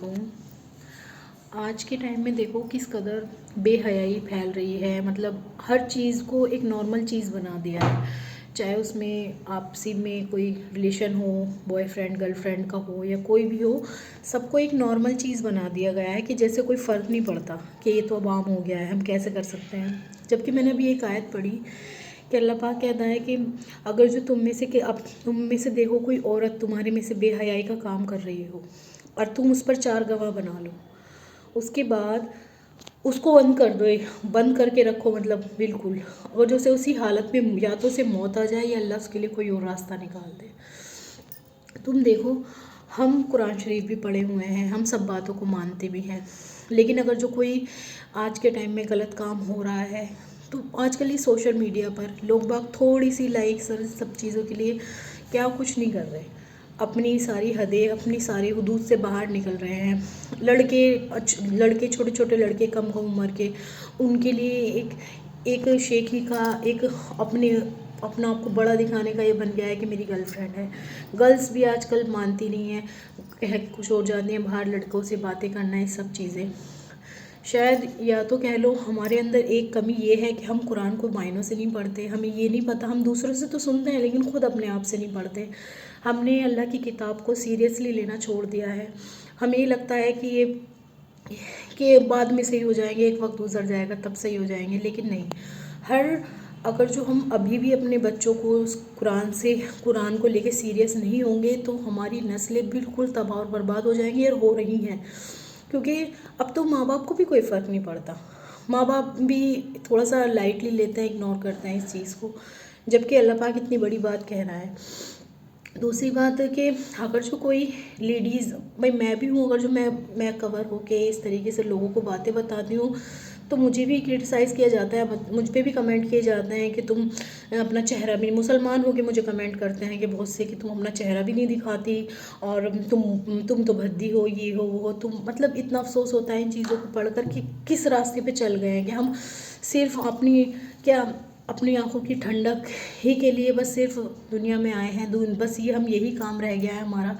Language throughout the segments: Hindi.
अलैकुम। आज के टाइम में देखो किस कदर बेहयाई फैल रही है। मतलब हर चीज़ को एक नॉर्मल चीज़ बना दिया है, चाहे उसमें आपसी में कोई रिलेशन हो, बॉयफ्रेंड गर्लफ्रेंड का हो या कोई भी हो, सबको एक नॉर्मल चीज़ बना दिया गया है कि जैसे कोई फ़र्क नहीं पड़ता कि ये तो अब आम हो गया है, हम कैसे कर सकते हैं। जबकि मैंने अभी एक आयत पढ़ी कि अल्लाह पाक कहता है कि अगर जो तुम में से देखो कोई औरत तुम्हारे में से बेहयाई का काम कर रही हो और तुम उस पर 4 गवाह बना लो, उसके बाद उसको बंद कर दो, बंद करके रखो, मतलब बिल्कुल। और जो से उसी हालत में या तो उसे मौत आ जाए या अल्लाह उसके लिए कोई और रास्ता निकाल दे। तुम देखो, हम कुरान शरीफ भी पढ़े हुए हैं, हम सब बातों को मानते भी हैं, लेकिन अगर जो कोई आज के टाइम में गलत काम हो रहा है तो आजकल ये सोशल मीडिया पर लोग बाग थोड़ी सी लाइक्स और सब चीज़ों के लिए क्या कुछ नहीं कर रहे, अपनी सारी हदें, अपनी सारी हुदूद से बाहर निकल रहे हैं। लड़के छोटे छोटे लड़के कम कम उम्र के, उनके लिए एक शेखी का एक अपना आपको बड़ा दिखाने का ये बन गया है कि मेरी गर्लफ्रेंड है। गर्ल्स भी आजकल मानती नहीं है, कह कुछ हो जाती हैं, बाहर लड़कों से बातें करना, ये सब चीज़ें। शायद या तो कह लो हमारे अंदर एक कमी ये है कि हम कुरान को मायनों से नहीं पढ़ते, हमें ये नहीं पता, हम दूसरों से तो सुनते हैं लेकिन खुद अपने आप से नहीं पढ़ते। हमने अल्लाह की किताब को सीरियसली लेना छोड़ दिया है। हमें ये लगता है कि बाद में सही हो जाएंगे, एक वक्त गुजर जाएगा तब सही हो जाएंगे, लेकिन नहीं। अगर जो हम अभी भी अपने बच्चों को उस कुरान को लेके सीरियस नहीं होंगे तो हमारी नस्लें बिल्कुल तबाह और बर्बाद हो जाएंगी, और हो रही हैं। क्योंकि अब तो माँ बाप को भी कोई फ़र्क नहीं पड़ता, माँ बाप भी थोड़ा सा लाइटली लेते हैं, इग्नोर करते हैं इस चीज़ को, जबकि अल्लाह पाक इतनी बड़ी बात कह रहा है। दूसरी बात है कि अगर जो कोई लेडीज़, भाई मैं भी हूँ, अगर जो मैं कवर होके इस तरीके से लोगों को बातें बताती हूँ तो मुझे भी क्रिटिसाइज़ किया जाता है, मुझ पे भी कमेंट किए जाते हैं कि तुम अपना चेहरा भी, मुसलमान हो के मुझे कमेंट करते हैं कि बहुत से कि तुम अपना चेहरा भी नहीं दिखाती और तुम तो भद्दी हो, ये हो वो हो तुम। मतलब इतना अफसोस होता है इन चीज़ों को पढ़कर कि किस रास्ते पे चल गए हैं कि हम सिर्फ अपनी आंखों की ठंडक ही के लिए बस सिर्फ दुनिया में आए हैं, बस ये हम यही काम रह गया है हमारा।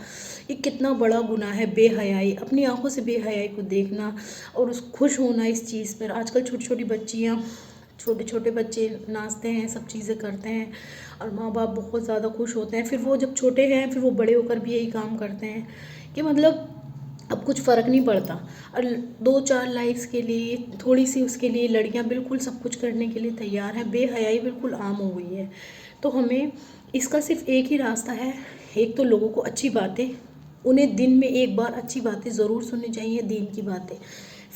ये कितना बड़ा गुनाह है बेहयाई, अपनी आंखों से बेहयाई को देखना और उस खुश होना इस चीज़ पर। आजकल छोटी छोटी बच्चियाँ, छोटे छोटे बच्चे नाचते हैं, सब चीज़ें करते हैं और माँ बाप बहुत ज़्यादा खुश होते हैं। फिर वो जब छोटे हैं फिर वो बड़े होकर भी यही काम करते हैं कि मतलब अब कुछ फ़र्क नहीं पड़ता, और 2-4 लाइक्स के लिए, थोड़ी सी उसके लिए लड़कियां बिल्कुल सब कुछ करने के लिए तैयार हैं। बेहयाई बिल्कुल आम हो गई है। तो हमें इसका सिर्फ एक ही रास्ता है, एक तो लोगों को अच्छी बातें, उन्हें दिन में एक बार अच्छी बातें ज़रूर सुननी चाहिए, दीन की बातें।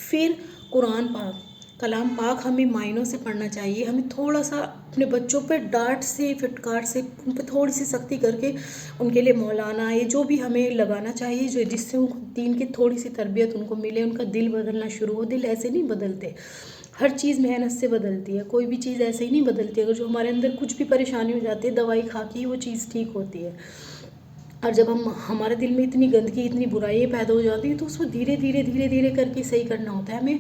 फिर कुरान पाक, कलाम पाक हमें मायनों से पढ़ना चाहिए। हमें थोड़ा सा अपने बच्चों पर डांट से, फिटकार से, उन पर थोड़ी सी सख्ती करके उनके लिए मौलाना ये जो भी हमें लगाना चाहिए, जो जिससे उनको दीन की थोड़ी सी तरबियत उनको मिले, उनका दिल बदलना शुरू हो। दिल ऐसे नहीं बदलते, हर चीज़ मेहनत से बदलती है, कोई भी चीज़ ऐसे ही नहीं बदलती। अगर जो हमारे अंदर कुछ भी परेशानी हो जाती है, दवाई खा के वो चीज़ ठीक होती है। और जब हमारे दिल में इतनी गंदगी, इतनी बुराइयाँ पैदा हो जाती हैं तो उसको धीरे धीरे धीरे धीरे करके सही करना होता है। हमें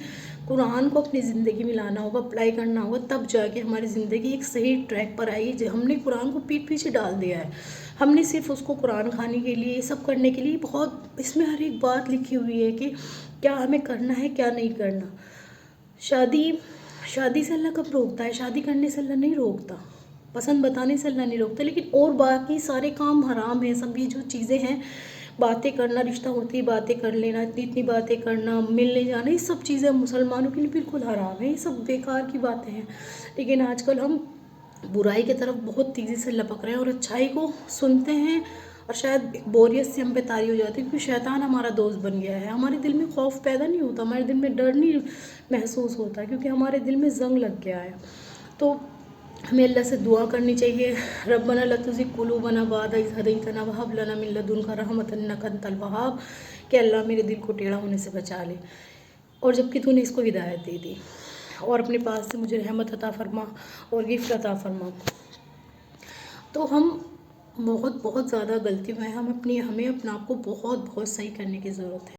कुरान को अपनी ज़िंदगी में लाना होगा, अप्लाई करना होगा, तब जाके हमारी ज़िंदगी एक सही ट्रैक पर आएगी। जो हमने कुरान को पीठ पीछे डाल दिया है, हमने सिर्फ उसको कुरान खाने के लिए, सब करने के लिए, बहुत इसमें हर एक बात लिखी हुई है कि क्या हमें करना है क्या नहीं करना। शादी शादी से अल्लाह कब रोकता है? शादी करने से अल्लाह नहीं रोकता, पसंद बताने से अल्लाह नहीं रोकता, लेकिन और बाकी सारे काम हराम हैं। सब ये जो चीज़ें हैं, बातें करना, रिश्ता होती है बातें कर लेना, इतनी इतनी बातें करना, मिलने जाना, ये सब चीज़ें मुसलमानों के लिए बिल्कुल हराम है, ये सब बेकार की बातें हैं। लेकिन आजकल हम बुराई की तरफ बहुत तेज़ी से लपक रहे हैं और अच्छाई को सुनते हैं और शायद बोरियत से हम पे तारी हो जाती है, क्योंकि शैतान हमारा दोस्त बन गया है। हमारे दिल में खौफ पैदा नहीं होता, हमारे दिल में डर नहीं महसूस होता, क्योंकि हमारे दिल में जंग लग गया है। तो हमें अल्लाह से दुआ करनी चाहिए, रब्बना ला तुज़िग़ क़ुलूबना बअदा इज़ हदैतना व हब लना मिन लदुनका रहमतन इन्नका अंतल वहाब, कि अल्लाह मेरे दिल को टेढ़ा होने से बचा ले, और जबकि तूने इसको हिदायत दे दी, और अपने पास से मुझे रहमत अता फरमा और गिफ्ट अता फरमा। तो हम बहुत बहुत ज़्यादा गलती में हैं, हमें अपना आप को बहुत बहुत सही करने की ज़रूरत है।